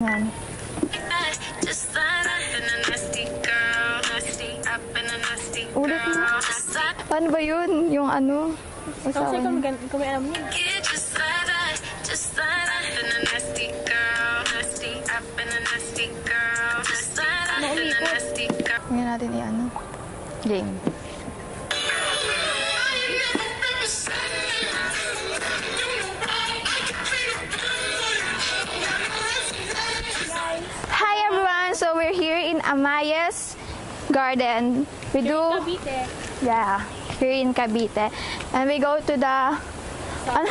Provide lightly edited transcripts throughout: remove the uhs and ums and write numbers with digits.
Yan. Ulit mo. Paano ba yun? Yung ano? Kasi kung may alam niya. Ngayon natin i-ano? Game. Hi everyone! So we're here in Amaya's Garden. We do... Cavite. Yeah, here in Cavite. And we go to the... Ano?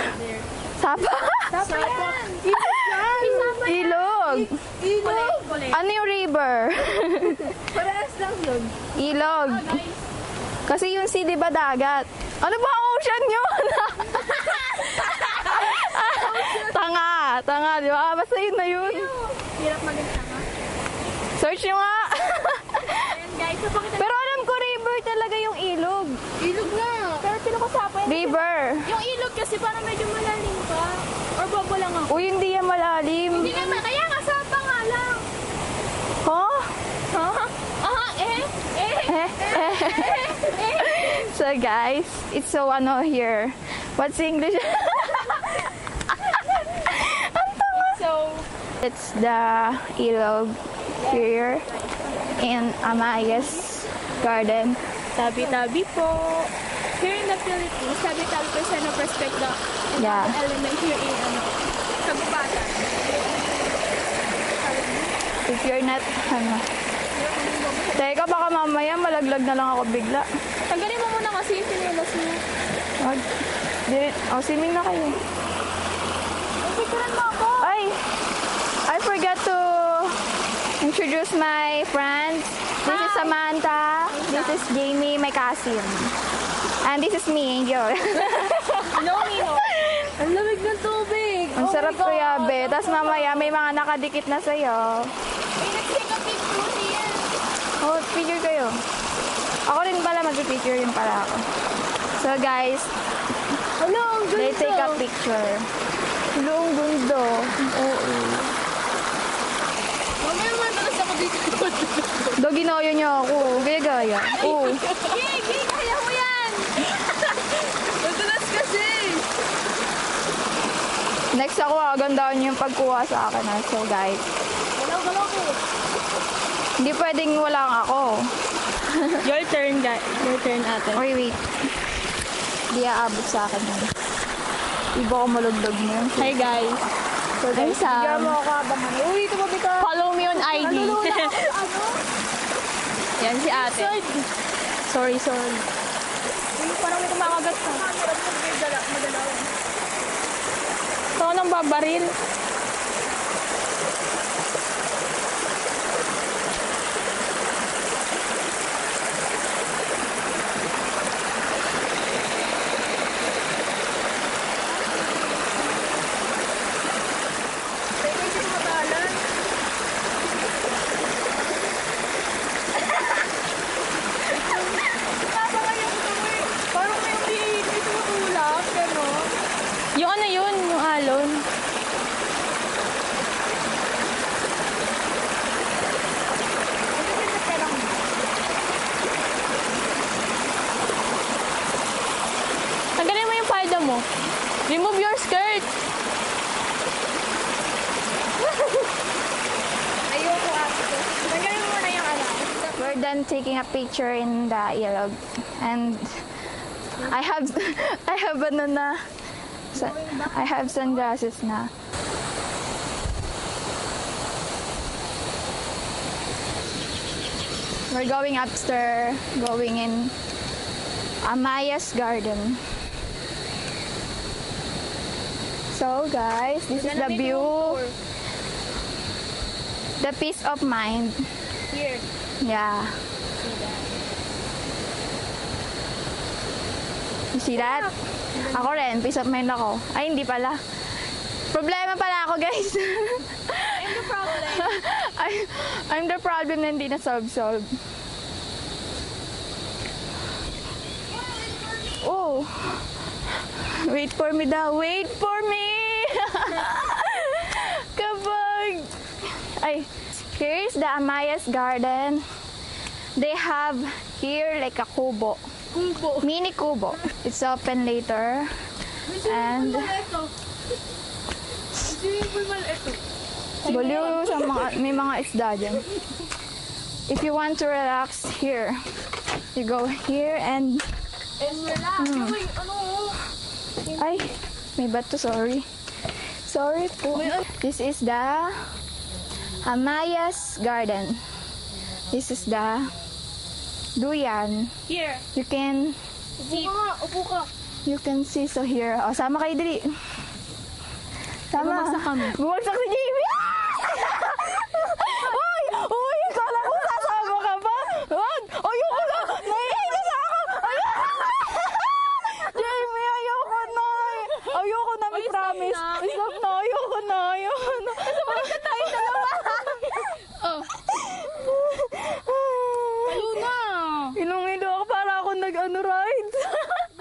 Sapa? Sapa yan! Ilog! Ilog! Ano yung river? Parehas lang yun. Ilog. Kasi yung sea, di ba, dagat? Ano ba ang ocean yun? Tanga, di ba? Basta yun na yun. Hirap maging tanga. Search nyo nga. Ayan guys, so pakita. Pero alam ko river talaga yung ilog. Ilog nga. Pero pinakasapa yan. River. Yung ilog kasi parang medyo malalim pa. Or bobo lang ako. Uy, hindi yan malalim. Hindi naman, kaya nga sapa nga lang. Huh? So guys, it's so ano here. What's English? So, it's the ilog here in Amaya's Garden. tabi-tabi po. Here in the Philippines, tabi-tabi percent of respect the Yeah. element here in Kagubatan. If you're not, ano. Teka, baka mamaya malaglag na lang ako bigla. Tanggalin mo muna kasi yung pinulas mo. Wag. Swimming na kayo. Picturean mo ako. Ay! I forgot to introduce my friends. This is Samantha. This is Jamie, my cousin. And this is me, Angel. No. Ang lamig ng tubig. Ang sarap ko yabe. Tapos mamaya may mga nakadikit na sa'yo. Ay, nag-take a picture siya. Oh, picture kayo. Ako rin pala mag-picture yun pala ako. So guys, Hello, ang ganda. they take a picture. Hello, ang ganda. Oo. Mamaya naman talas ako dito. Do, ginoyo niyo ako. Gaya-gaya. Oo. Gay, kaya mo yan. Madalas kasi. Next ako, gandaan niyo yung pagkuha sa akin. So guys, Galaw ko. hindi pwedeng walang ako. Your turn, guys. Your turn, ate. Wait. Hindi aabot sa akin yun. Iba ko malugdog niyo. Hi, guys. So guys, Bigyan mo ako abangan. Uy, tumabi ka. follow me on IG. Ano? Yan si ate. Sorry. Uy, parang may kumakagat ka. Madalaw. Ito nang babaril. Yung ano yun, yung alon. Tanggalin mo yung palda mo. Remove your skirt. Ayoko ate. Tanggalin mo muna yung ano. We're done taking a picture in the ilog. And I have I have sunglasses na. We're going upstairs, going in Amaya's Garden. So guys, this is the view, the peace of mind. Here. Yeah. You see that? Ako rin, peace of mind ako. Ay, hindi pala. Problema pala ako, guys. I'm the problem. I'm the problem na hindi na solve. Oh. Wait for me daw. Wait for me! Kapag Ay, here's the Amaya's garden. They have here like a kubo. Kubo. Mini kubo. It's open later. And baliw sa mga, may mga isda dyan. If you want to relax here, you go here and relax. ay, may bato, sorry. Sorry po. This is the Amaya's garden. This is the duyan. Here. You can Upo ka. You can see so here. O, sama kayo dali. Sama. Bumagsak kami. Bumagsak si Jamie. Uy! Uy! Kala ko sasama ka pa. Wag! Ayoko na! Naiinis ako! Jamie, ayoko na! Ayoko na, may promise. Stop na, ayoko na, ayoko na. Bumagsak na tayo dalawa. Oh. Ayun na. Ilong-ilo ako para ako nag-ano ride.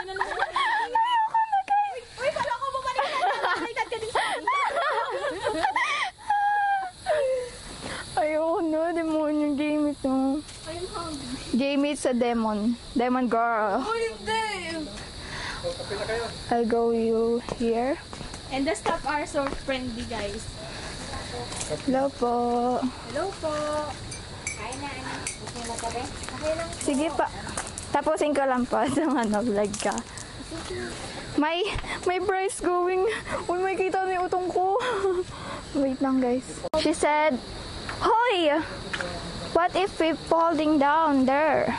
Ayoko na, guys. Uy, kala ko bumalik ka din sa Ayoko na, demon yung Jamie to. I'm hungry. Jamie, it's a demon. Demon girl. Oh, hindi. I'll go you here. And the staff are so friendly, guys. Hello po. Hello po. Sige pa. Tapusin ko lang po sa vlog ka. May Bryce going. Uy, may kita na yung utong ko. Wait lang, guys. She said, Hoy! What if we falling down there?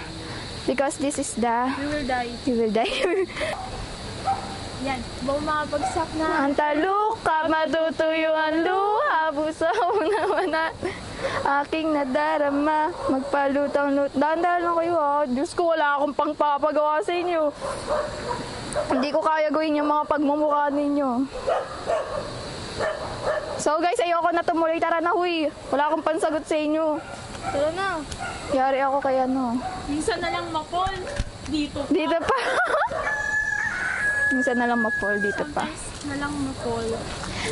Because this is the... We will die. You will die. Yan. Baka makapagsak na. Ang taluka, matutuyo ang luha, busaw naman na aking nadarama, magpalutang-lut. Dahan-dahan lang kayo ha. Diyos ko, wala akong pangpapagawa sa inyo. Hindi ko kaya gawin yung mga pagmumukha ninyo. So guys, ayoko na tumuloy. Tara na, huy. Wala akong pansagot sa inyo. Tara na. Yari ako kaya no. Minsan na lang mapol. Dito. Dito pa. Minsan na lang ma-fall dito pa. Sometimes na lang mapol.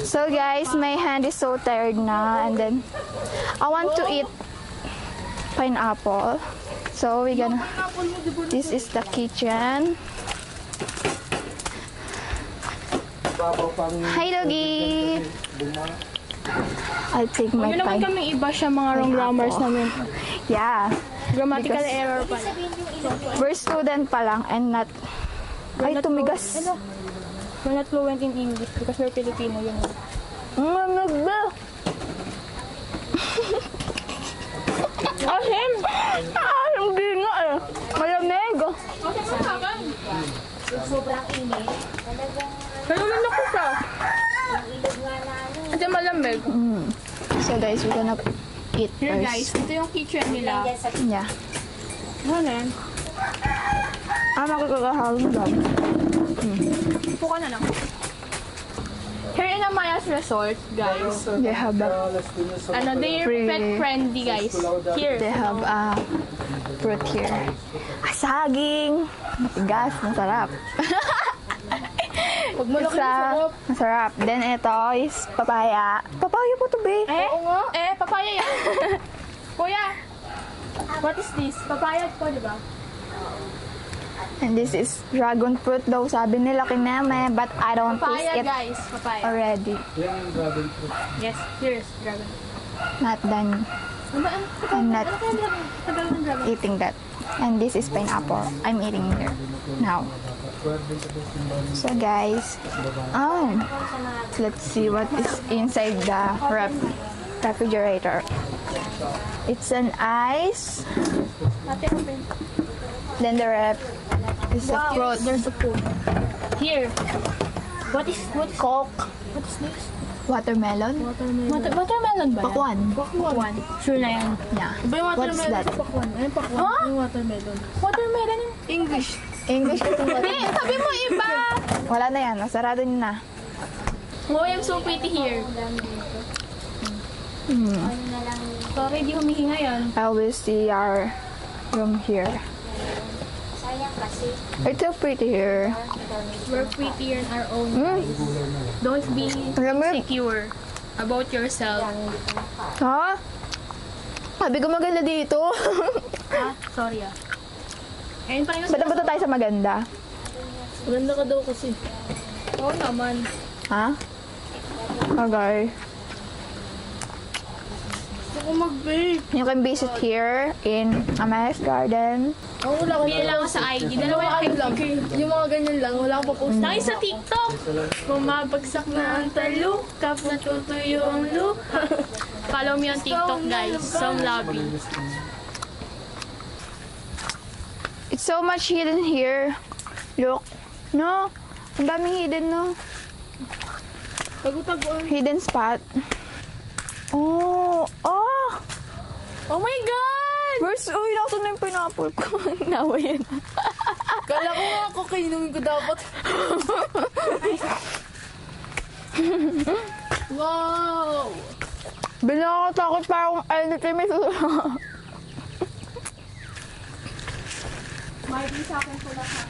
So guys, my hand is so tired na, and then I want to eat pineapple. So we gonna. This is the kitchen. Hi doggy. I'll take my Yun naman pine. kaming iba siya mga wrong grammars namin. Yeah, Grammatical Because- error pa. we're student pa lang and not. Ay, tumigas. We're not fluent in English because we're Filipino, yun. Mamag ba? Asim! Hindi nga eh. Malamig. Okay, masakan. Sobrang init. Pero ko siya. Kasi malamig. So guys, we're gonna eat Here first. guys, ito yung kitchen nila. Yeah. Ano yan? Makakakahalong lang. Upo ka na lang. Here in Amaya's Resort, guys. They have a, They're Free. pet friendly, guys. Here. they have a fruit here. Saging. Matigas, masarap. Huwag mo lang Isa, masarap. Then ito is papaya. Papaya po to, be. Oo nga. Papaya yan. Kuya, what is this? Papaya po, di ba? And this is dragon fruit daw, sabi nila kay meme, but I don't Papaya, taste it guys. Papaya. already. Yes, here's dragon. Not done I'm not Tagal ng dragon. eating that. And this is pineapple. I'm eating here now. So guys, let's see what is inside the refrigerator. It's an ice. Ate, open. Then the ref is a fruit. There's a food. Here. What is Coke. What is this? Watermelon. Watermelon ba yan? Pakwan. Pakwan. Sure na yan. Yeah. Iba yung What's watermelon that? sa pakwan. Ano yung pakwan? Yung watermelon. Watermelon yung English. English ko itong Hindi, sabi mo iba. Wala na yan. Nasarado nyo na. Oh, I'm so pretty here. Sorry, di humihinga yan. I will see our room here. It's so pretty here. We're pretty in our own ways. Don't be Lamig. secure. about yourself. Ha? Sabi ko maganda dito. Sorry ah. Ayun pa yung Ba't napunta tayo sa maganda? Maganda ka daw kasi. Oo naman. Ha? Okay. Gusto ko mag-bake. You can visit here in Amayas Garden. Oh, wala ka Pili lang ako sa IG. Dalawa yung Ano lang, yung mga ganyan lang, wala akong pa-post. Nakay sa TikTok. Bumabagsak na ang talo, kap natutuyo ang lupa. Follow me on TikTok, guys. Some lobby. It's so much hidden here. Look. No? Ang daming hidden, no? Tago-tagoan. Hidden spot. Oh! Oh! Oh my God! Where's... Uy, nasa na yung pineapple ko. Nawa yan. Kala ko nga ako, kainumin ko dapat. Wow! Binakatakot parang anything may susunod. Marty sa akin pula ka.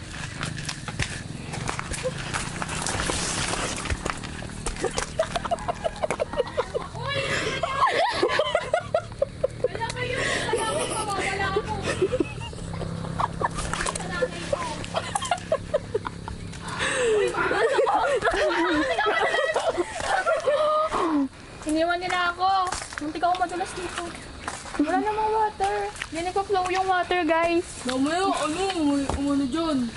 Iniwan nila ako. Muntik ako madulas dito. Wala namang water. Hindi nagpa-flow yung water, guys. Mamaya, ano dyan?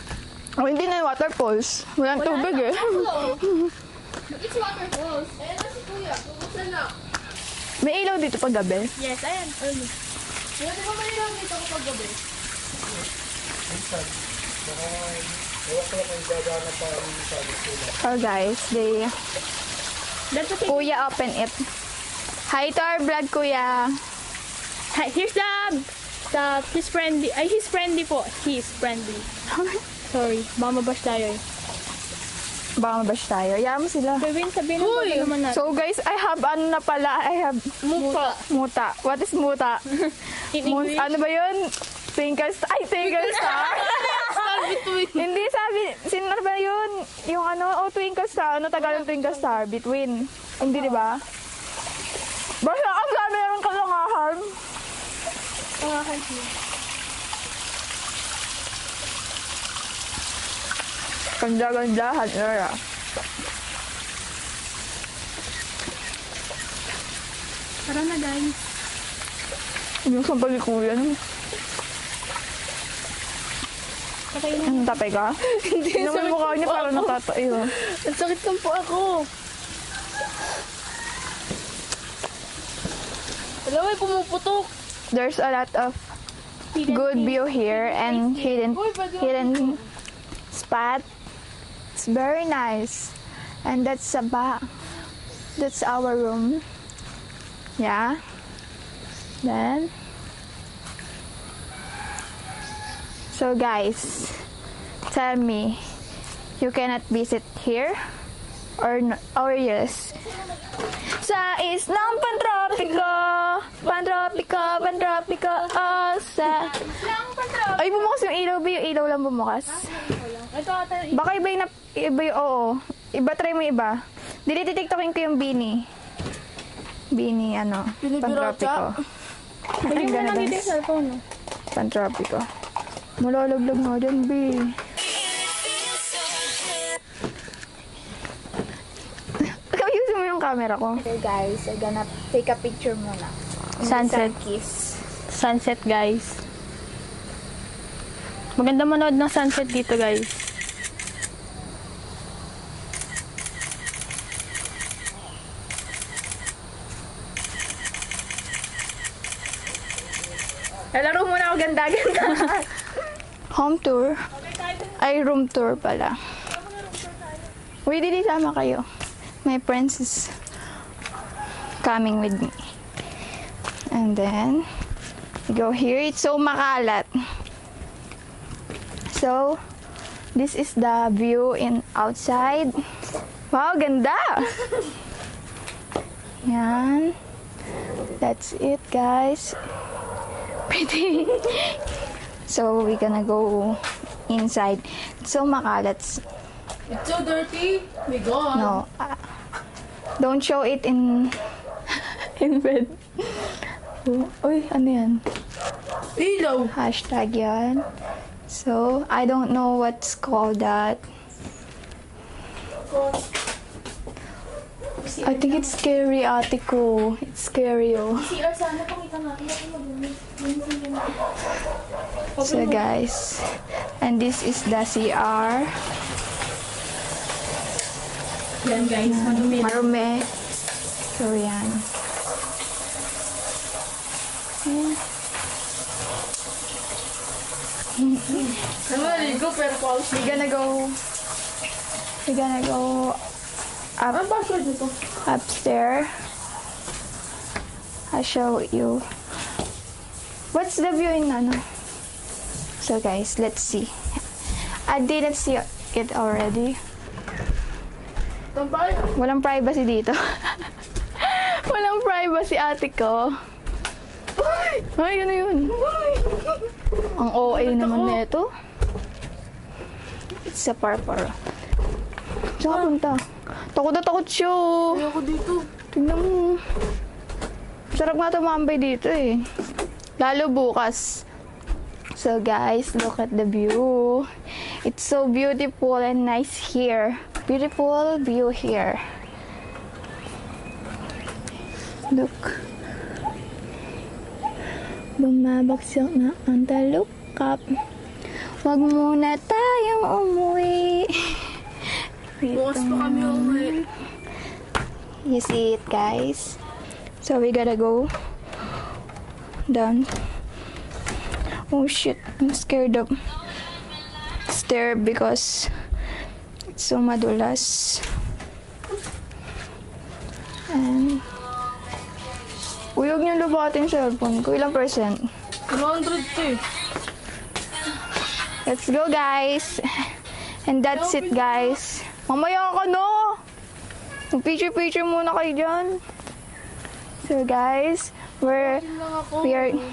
Oh, hindi na yung water falls. Walang tubig eh. It's waterfalls. Eh, si Kuya, pupunta na. May ilaw dito pag gabi. Yes, ayan. Pwede ba may lang dito kapag gabi? Oh guys, they... That's okay. Kuya open it. Hi to our vlog, Kuya. Hi, here's his friendly. Ay, his friendly po. He's friendly. Sorry, baka mabash tayo eh. Baka mabash tayo. Ayaw mo sila. Sabihin mo ba naman natin? So guys, I have ano na pala. I have Muta. muta. What is muta? In English? Ano ba yun? Twinkle star. Ay, twinkle star. Hindi sabi. Sino ba yun? Yung ano, twinkle star. Ano Tagalog twinkle star? Between. Hindi, di ba? Basta ang sabi naman kalangahan. Pangakan siya. Ganda-gandahan. Era. Tara na guys. Yung sa balikuyan. Patay na. Ang tapay ka? Hindi. Naman mukha niya parang natatay. Oh. Ang sakit ng po ako. Alam mo, pumuputok. There's a lot of good view here and hidden spot. It's very nice. And that's our room. Yeah. Then so guys, tell me, you cannot visit here or yes? Sa islang pantropiko, sa... Ay, bumukas yung ilaw ba? Yung ilaw lang bumukas. Ito ata yung Baka iba yung, oo. Iba, try mo iba. Dili-tiktokin ko yung Beanie. Beanie, pantropiko. Bigyan mo lang dito yung cellphone. No? Pantropiko. Malalaglag nga dyan, B. Ayusin mo yung camera ko. Okay guys, I'm gonna take a picture muna. Sunset. Kiss. Sunset guys. Maganda manood ng sunset dito guys. Laro muna ako ganda-ganda. Home tour. Ay, room tour pala. Uy, dili sama kayo. My friends is coming with me. And then, we go here. It's so makalat. So, this is the view in outside. Wow, ganda! Yan. That's it, guys. Pretty. So, we're gonna go inside. It's so makalat. It's so dirty. My God. No. Don't show it in in bed. Uy, ano yan? Ilaw. Hashtag yan. So, I don't know what's called that. I think it's scary, ate ko. It's scary, oh. CR sana, pakita nga. So, guys. And this is the CR. Yan guys, madumi. Marumi. So, yan. Ano naligo pero pause. We're gonna go Ang password nito? upstairs. I'll show you. What's the view in ano? So guys, let's see. I didn't see it already. Tampay. Walang privacy dito. Walang privacy, ate ko. Ay, ano yun? Ang OA naman nito. It's a parpar. Saan ka punta? Takot na takot siya. Ayoko dito. Tingnan mo. Sarap nga tumambay dito eh. Lalo bukas. So guys, look at the view. It's so beautiful and nice here. Beautiful view here. Look. Bumabagsak na ang talukap. Huwag muna tayong umuwi. Bukas pa kami umuwi. You see it, guys? So we gotta go down. Oh shit, I'm scared of stair because it's so madulas. And uyog niyo lubatin yung cellphone ko. Ilang percent? 100 to eh. Let's go, guys. And that's it, guys. Mamaya ka, no? Mag-picture-picture muna kayo dyan. So, guys, we are...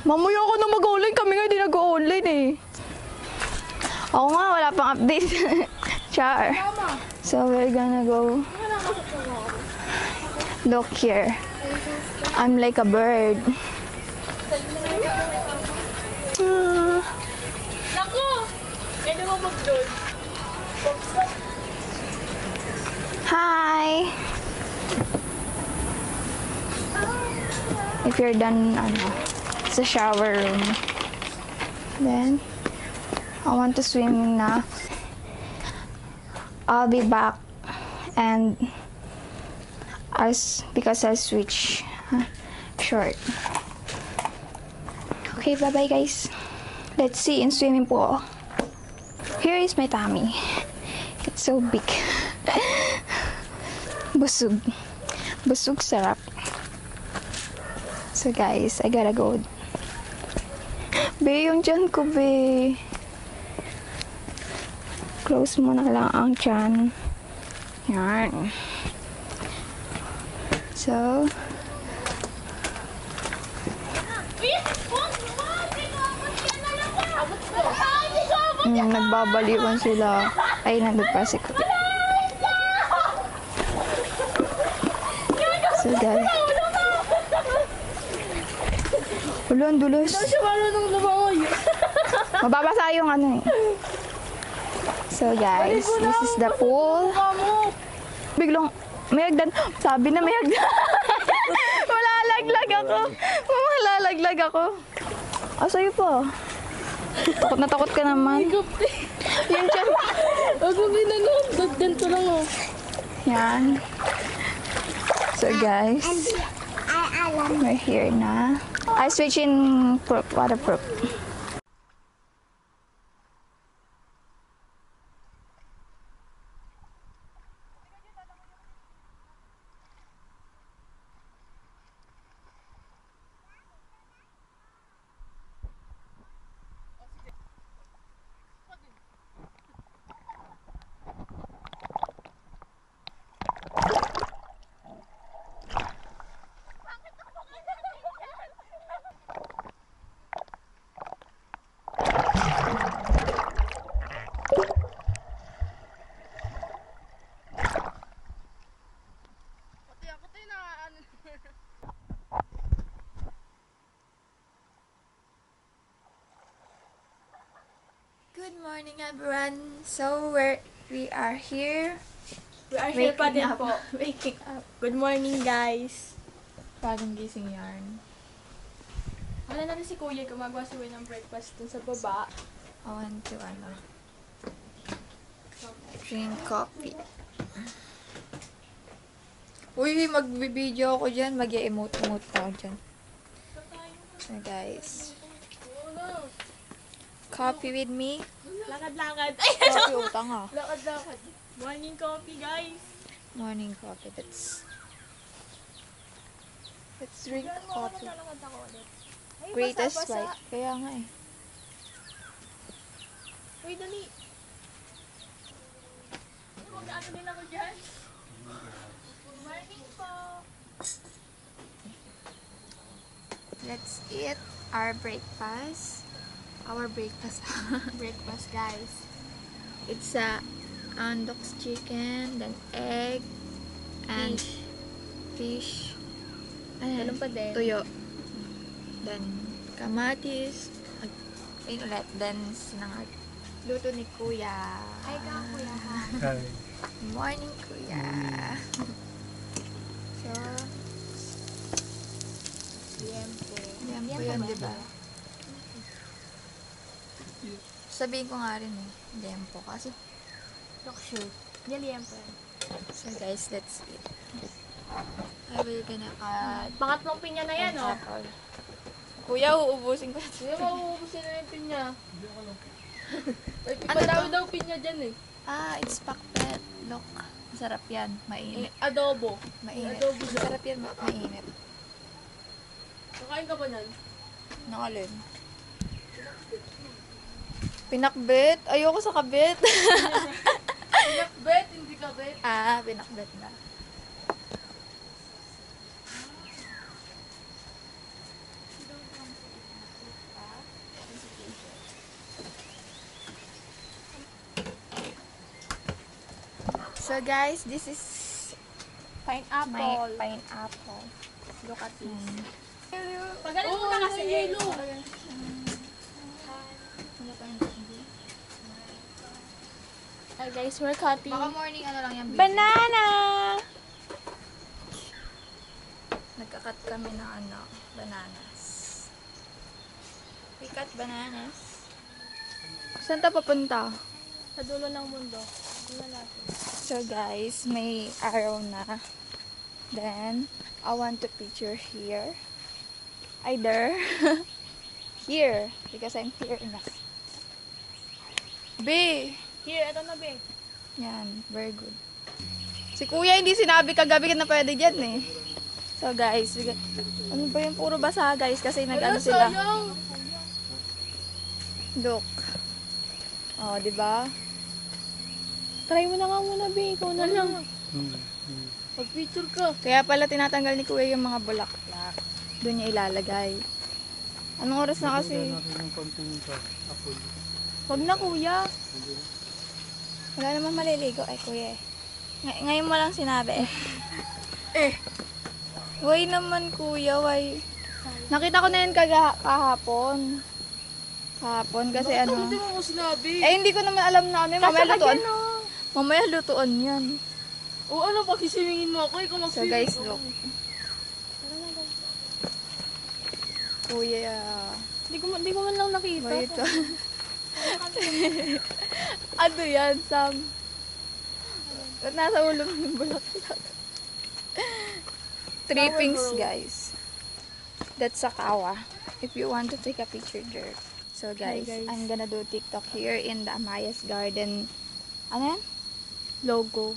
Mamaya ka na mag-online. Kami nga di nag-online eh. Ako nga, wala pang update. Char. So, we're gonna go. Look here. I'm like a bird. Naku! Pwede mo mag-load. Hi! If you're done, sa shower room. Then, I want to swim na. I'll be back. And, because I switch short. Okay, bye-bye guys. Let's see in swimming pool. Here is my tummy. It's so big. Busog. Busog sarap. So guys, I gotta go. Be, yung tiyan ko, be. Close mo na lang ang tiyan. Yan. So, nagbabaliwan sila. Ay, nandun pa si Kuya. So guys. Ulo, ang dulos. Siya marunong lumangoy. Mababasa yung ano eh. So guys, this is the pool. Biglang, may hagdan. Sabi na may hagdan. Malalaglag ako. Malalaglag ako. Sa'yo pa. Takot na takot ka naman. Yan siya. Huwag mo ginanoon. Ganito lang oh. Yan. So guys, we're here na. I switch in waterproof. Good morning, everyone. So we are here. We are here pa din Waking up. po. Waking up. Good morning, guys. Bagong gising yarn. Wala na rin si Kuya, gumagawa si Way ng breakfast dun sa baba. I want to drink coffee. Uy, mag-video ako dyan. Mag-emote-emote ako dyan. So guys. Coffee with me. Lakad-lakad. Coffee utang ah. Lakad-lakad. Morning coffee, guys. Morning coffee. Let's drink coffee. Lakad ako ulit. Ay, Greatest basa-basa. white. Kaya nga eh. Uy, dali. Mag-ano din ako dyan. Good morning po. Let's eat our breakfast. Our breakfast. Breakfast, guys. It's Andox chicken, then egg, and fish. Ganun pa din. Tuyo. Then kamatis. Ayun ulit. Then sinangag. Luto ni Kuya. Ay, ka, Kuya. Morning, Kuya. So, Liempo. yan po yun, diba? Sabihin ko nga rin eh. Lempo kasi. Look, shoot. Hindi, liempo yan. So guys, let's eat. I will gonna cut Pangatlong pinya na yan, oh. apple. Kuya, uubusin ko. Hindi mauubusin na yung pinya. Ay, Ano madami to? daw pinya dyan eh. It's pakpet. Look, masarap yan. Mainit. Adobo. Mainit. Adobo siya. Masarap yan, mainit. Kakain ka ba nan? Nakalin. Pinakbet? Ayoko sa kabit. Bet, hindi ka bet. Pinakbet na. So guys, this is Pineapple. my pineapple. Look at this. Mm. Pagalan mo na kasi. yelo. Hi guys, we're cutting Baka morning ano lang yan. banana! Nagkakat kami ng bananas. We cut bananas. Saan ta papunta? Sa dulo ng mundo. Dulo natin. So guys, may arrow na. Then, I want to picture here. Either here, because I'm here na. B! Here, ito na, be. Yan, very good. Si Kuya hindi sinabi kagabi ka na pwede dyan eh. So guys, ano ba yung puro basa guys kasi nag-ano sila. Sayang. Look. Oh, di ba? Try mo na nga muna, be. Ikaw na lang. Pag-picture ka. Kaya pala tinatanggal ni Kuya yung mga bulaklak. Doon niya ilalagay. Anong oras na kasi? Wag na Kuya. Wala namang maliligo. Ay Kuya eh. Ngayon mo lang sinabi eh. Why naman Kuya, why? Nakita ko na yun kahapon. Kahapon kasi ano. Hindi mo ko sinabi. Hindi ko naman alam na ano yun. Mamaya lutuan. oh. Mamaya lutuan yan. O ano, pakisimingin mo ako. Ikaw So mag-swimming. guys, look. Kuya. Hindi ko man lang nakita. Wait. Ano yan, Sam? Ba't nasa ulo mo yung bulaklak? Three things, guys. That's a kawa. If you want to take a picture there. So, guys, guys. I'm gonna do TikTok here in the Amaya's Garden. Ano yan? Logo.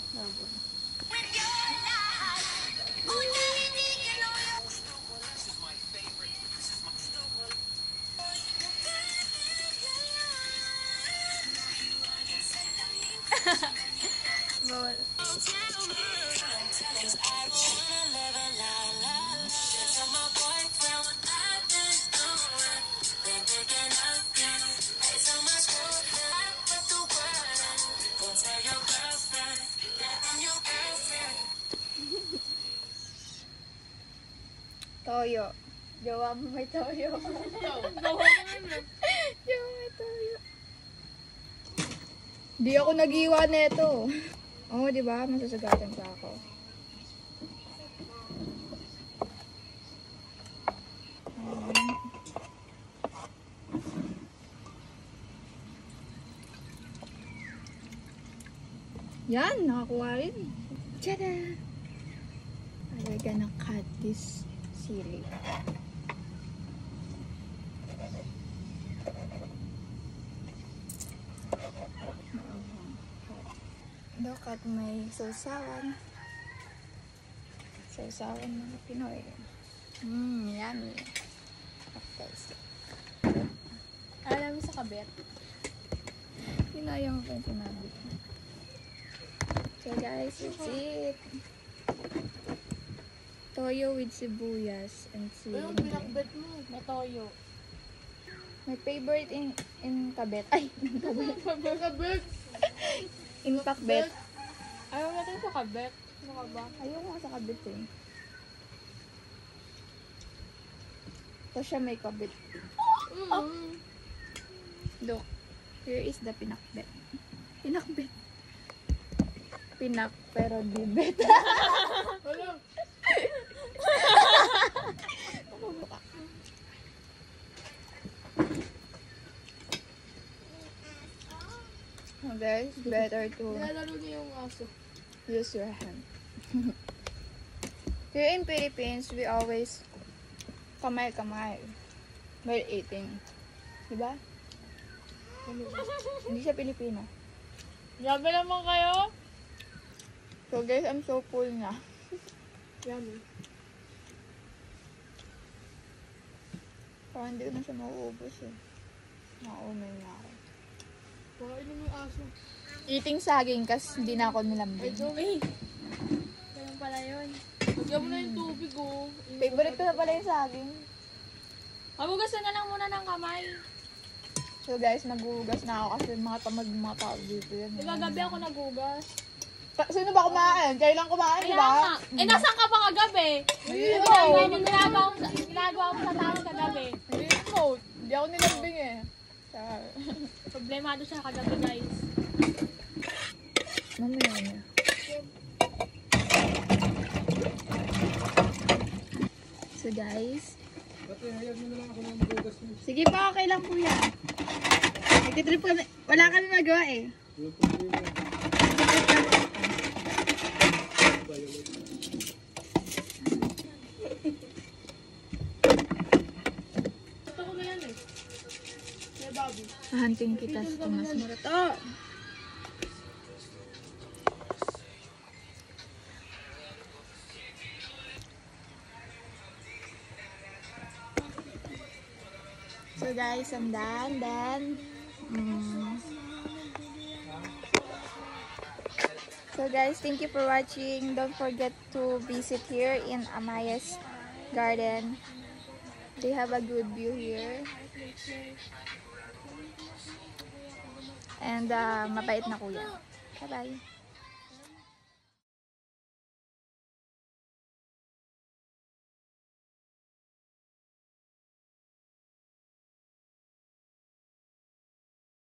Bawal. Toyo. Jowa mo may toyo. Jowa mo may toyo. Di ako nag-iwa neto. Oo, di ba? Masasagatan pa ako. Yan, nakakuha rin. Tada! We're gonna cut this sili. Look at my sausawan. Sausawan ng Pinoy. Yummy. Okay. Alam mo sa kabet? Hinayang ko yung sinabi ko. So guys, it's it. Toyo with sibuyas and Anong sili. pinakbet mo? May toyo. My favorite in kabet. Ay, in kabet. Pinakbet? In pakbet. Ayaw natin sa kabet. Ano ka ba? Ayoko nga sa kabit eh. Ito siya may kabit. Look, here is the pinakbet. Pinakbet. Pinak pero di bet. Wala. So guys, better to Nilalaro niya yung aso. use your hand. Here in Philippines, we always kamay-kamay while eating. Diba? Hindi siya Pilipino. Grabe naman kayo. So guys, I'm so full na. Yummy. Parang hindi ko na siya mauubos eh. Naumay na ako. Pakainin mo yung aso. Eating saging kasi hindi na ako Ay, nilambing. dumi. Ganun pala yun. Lagyan mo na yung tubig, oh. Favorite ko na pala yung saging. Mabugasan na lang muna ng kamay. So guys, maghuhugas na ako kasi mga tamad mga tao dito yan. Diba gabi ako nagugas? Sino ba kumain? Kayo lang kumain, Kaya di ba? nga. Eh, nasan ka pa kagabi? Ayun, Ano ginagawa mo sa taas kagabi? Remote. Hindi ako nilambing eh. Char. Problemado siya kagabi, guys. Mamaya niya. So guys. Sige pa, okay lang kuya. Nagtitrip kami. Wala kami magawa eh. Gusto ko na yan eh. Kaya Bobby. Hahanting kita sa Tomas Morato. So guys, I'm done. Then, so guys, thank you for watching. Don't forget to visit here in Amaya's garden. They have a good view here. And mabait na kuya. Bye-bye.